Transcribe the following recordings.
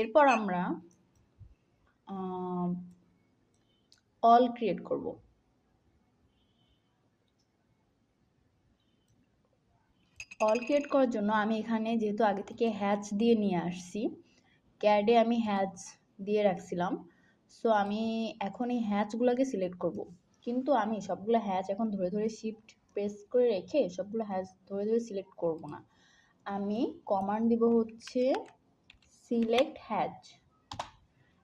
এরপর আমরা all create করব। অল ক্রিয়েট করার জন্য আমি এখানে যেহেতু আগে থেকে হ্যাচ দিয়ে নিয়ে আসছি, ক্যাডে আমি হ্যাচ দিয়ে রাখছিলাম, সো আমি এখন এই হ্যাচগুলোকে সিলেক্ট করব। কিন্তু আমি সবগুলো হ্যাচ এখন ধরে ধরে শিফট প্রেস করে রেখে সবগুলো হ্যাচ ধরে ধরে সিলেক্ট করব না। আমি কমান্ড দিব হচ্ছে সিলেক্ট হ্যাচ।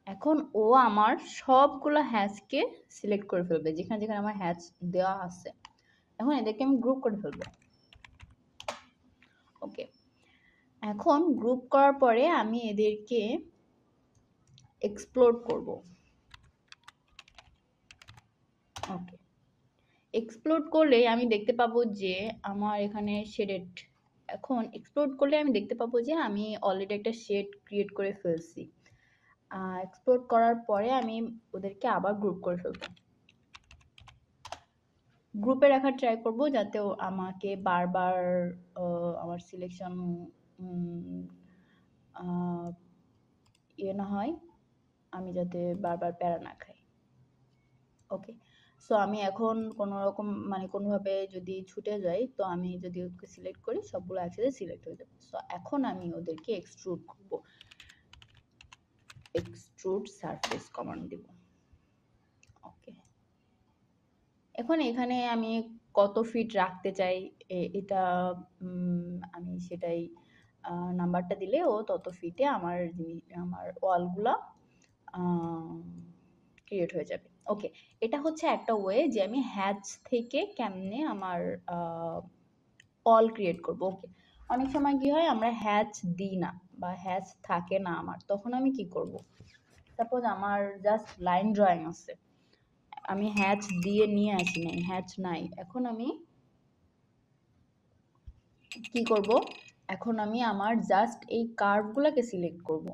এখন ও আমার সবগুলো হ্যাচকে সিলেক্ট করে ফেলবে যেখানে যেখানে আমার হ্যাচ দেওয়া আছে। এখন এদেরকে আমি গ্রুপ করে ফেলবো। ওকে, এখন গ্রুপ করার পরে আমি এদেরকে এক্সপ্লোর করব। ওকে, এক্সপ্লোর করলে আমি দেখতে পাবো যে আমার এখানে শেডেড, এখন এক্সপ্লোর করলে আমি দেখতে পাবো যে আমি অলরেডি একটা শেড ক্রিয়েট করে ফেলছি। এক্সপ্লোর করার পরে আমি ওদেরকে আবার গ্রুপ করে ফেলবো। গ্রুপে রাখার ট্রাই করব যাতে আমাকে বারবার আমার সিলেকশন ইয়ে না হয়, আমি যাতে বারবার প্যারা না খাই। ওকে, সো আমি এখন কোনো রকম মানে কোনোভাবে যদি ছুটে যাই, তো আমি যদি ওকে সিলেক্ট করি সবগুলো একসাথে সিলেক্ট হয়ে যাবে। সো এখন আমি ওদেরকে এক্সট্রুড করব। এক্সট্রুড সারফেস কমান্ড দিব। ওকে, এখন এখানে আমি কত ফিট রাখতে চাই এটা আমি সেটাই নাম্বারটা দিলে ও তত ফিটে আমার আমার ওয়ালগুলা ক্রিয়েট হয়ে যাবে। ওকে, এটা হচ্ছে একটা ওয়ে যে আমি হ্যাচ থেকে কেমনে আমার অল ক্রিয়েট করব। ওকে, অনেক সময় কি হয় আমরা হ্যাচ দিই না বা হ্যাচ থাকে না আমার, তখন আমি কি করব? সাপোজ আমার জাস্ট লাইন ড্রয়িং আছে, আমি হ্যাচ দিয়ে নিয়ে আসি নাই, হ্যাচ নাই, এখন আমি কি করব? এখন আমি আমার জাস্ট এই কার্ভগুলোকে সিলেক্ট করব।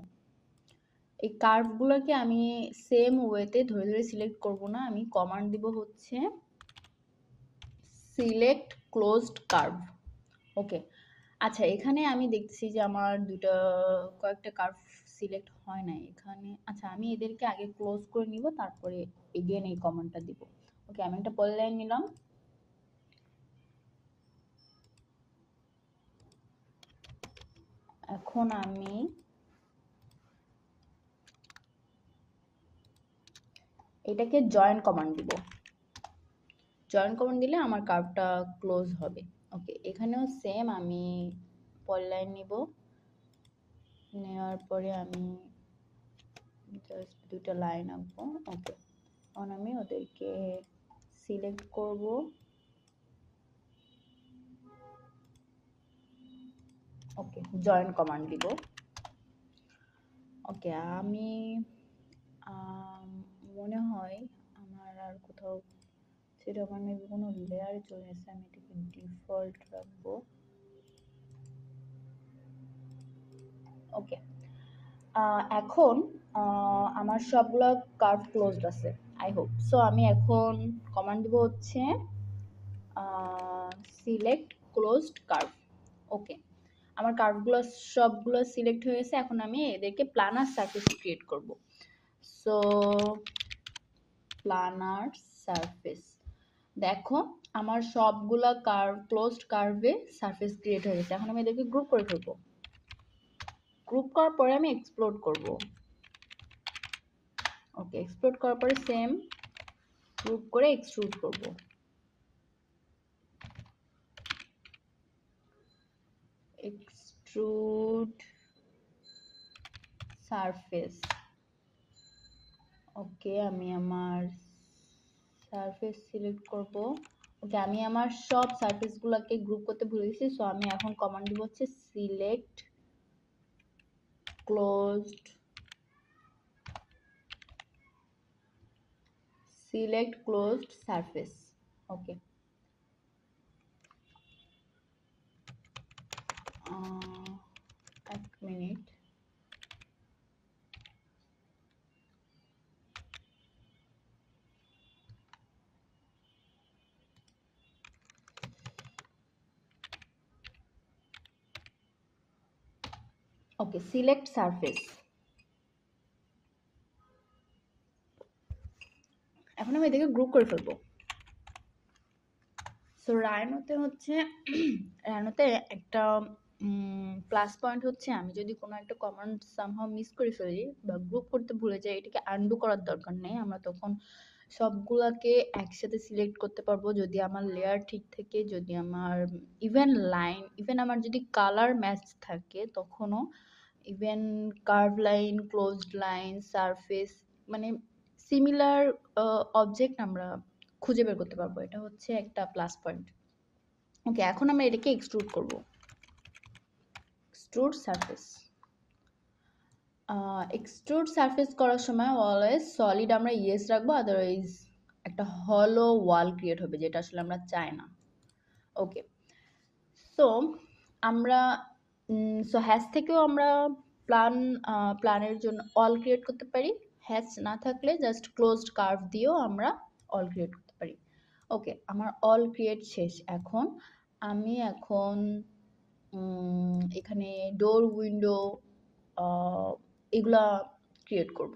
এই কার্ভগুলোকে আমি সেম ওয়েতে ধরে ধরে সিলেক্ট করব না, আমি কমান্ড দিব হচ্ছে সিলেক্ট ক্লোজড কার্ভ। ওকে, আচ্ছা এখানে আমি দেখছি যে আমার কয়েকটা কার্ভ সিলেক্ট হয় নাই এখানে। আচ্ছা আমি এদেরকে আগে ক্লোজ করে নিব, তারপরে এগেন এই কমান্ডটা দিব। ওকে, আমি একটা পলিলাইন নিলাম। এখন আমি এটাকে জয়েন কমান্ড দিব। জয়েন কমান্ড দিলে আমার কার্ভটা ক্লোজ হবে। ওকে, এখানেও সেম আমি পলিলাইন নিব, নেওয়ার পরে আমি জাস্ট দুটো লাইন আঁকবো। ওকে, এখন আমি ওদেরকে সিলেক্ট করব। ওকে, জয়েন কমান্ড দিব। ওকে, আমি মনে হয় আমার আর কোথাও সেটা আমার মেবি কোনো লেয়ারে চলে এসেছে, আমি এটাকে ডিফল্ট রাখবো। ওকে, এখন আমার সবগুলো কার্ভ ক্লোজড আছে আই হোপ। সো আমি এখন কমান্ড দিব হচ্ছে সিলেক্ট ক্লোজড কার্ভ। ওকে, আমার কার্ভগুলো সবগুলো সিলেক্ট হয়ে গেছে। এখন আমি এদেরকে প্ল্যানার সারফেস ক্রিয়েট করব। সো প্ল্যানার সারফেস, দেখো আমার সবগুলা ক্লোজড কার্ভে সারফেস ক্রিয়েট হয়ে গেছে। এখন আমি এদেরকে গ্রুপ করে ফেলবো। গ্রুপ করার পরে আমি এক্সপ্লোড করব। ওকে, এক্সপ্লোড করার পরে সেম গ্রুপ করে এক্সট্রুড করব। Extrude surface. ওকে, আমি আমার সারফেস সিলেক্ট করব। ওকে, আমি আমার সব সারফেসগুলোকে গ্রুপ করতে ভুলে গেছি, সো আমি এখন কমান্ড দিব হচ্ছে সিলেক্ট ক্লোজড সারফেস। ওকে, এক মিনিট। ওকে, সিলেক্ট সারফেস। এখন আমি এটাকে গ্রুপ করে ফেলবো। সো রাইনোতে হচ্ছে রাইনোতে একটা প্লাস পয়েন্ট হচ্ছে আমি যদি কোনো একটা কমান্ড সামহাও মিস করে ফেলি বা গ্রুপ করতে ভুলে যাই, এটাকে আনডু করার দরকার নেই। আমরা তখন সবগুলাকে একসাথে সিলেক্ট করতে পারবো যদি আমার লেয়ার ঠিক থাকে, যদি আমার ইভেন আমার যদি কালার ম্যাচ থাকে তখনও, even curve line, closed line, surface, মানে সিমিলার অবজেক্ট আমরা খুঁজে বের করতে পারবো। এটা হচ্ছে একটা প্লাস পয়েন্ট। ওকে, এখন আমরা এটাকে এক্সট্রুড করব। Extrude surface. এক্সট্রুড সারফেস করার সময় অলওয়েজ সলিড আমরা ইয়েস রাখবো, আদারওয়াইজ একটা হলো ওয়াল ক্রিয়েট হবে, যেটা আসলে আমরা চাই না। ওকে, সো আমরা হ্যাশ থেকেও আমরা প্ল্যানের জন্য অল ক্রিয়েট করতে পারি। হ্যাশ না থাকলে জাস্ট ক্লোজড কার্ভ দিয়েও আমরা অল ক্রিয়েট করতে পারি। ওকে, আমার অল ক্রিয়েট শেষ। এখন আমি এখানে ডোর, উইন্ডো এগুলা ক্রিয়েট করব।